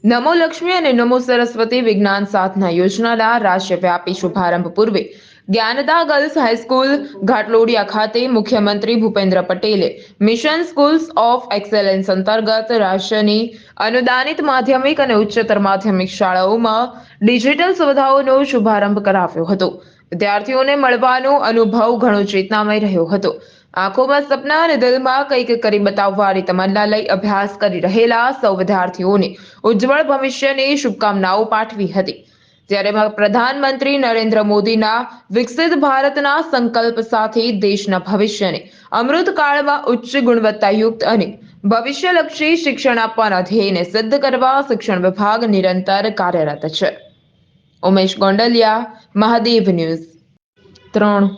નમો લક્ષ્મી અને નમો સરસ્વતી વિજ્ઞાન સાધના યોજનાના રાષ્ટ્રવ્યાપી શુભારંભ પૂર્વે જ્ઞાનદા ગર્લ્સ હાઈસ્કૂલ ઘાટલોડિયા ખાતે મુખ્યમંત્રી ભૂપેન્દ્ર પટેલે મિશન સ્કૂલ્સ ઓફ એક્સેલન્સ અંતર્ગત રાષ્ટ્રની અનુદાનિત માધ્યમિક અને ઉચ્ચતર માધ્યમિક શાળાઓમાં ડિજિટલ સુવિધાઓનો શુભારંભ કરાવ્યો હતો। વિદ્યાર્થીઓને મળવાનો અનુભવ ઘણો ચેતનામય રહ્યો હતો। આંખોમાં સપના અને દિલમાં કંઈક કરી બતાવવાની તમન્ના લઈ અભ્યાસ કરી રહેલા સૌ વિદ્યાર્થીઓને ઉજ્જવળ ભવિષ્યની શુભકામનાઓ પાઠવી હતી। ત્યારે પ્રધાનમંત્રી નરેન્દ્ર મોદીના વિકસિત ભારતના સંકલ્પ સાથે દેશના ભવિષ્યને અમૃતકાળમાં ઉચ્ચ ગુણવત્તાયુક્ત અને ભવિષ્યલક્ષી શિક્ષણ આપવાના ધ્યેયને સિદ્ધ કરવા શિક્ષણ વિભાગ નિરંતર કાર્યરત છે। ઉમેશ ગોંડલિયા, મહાદેવ ન્યૂઝ 3।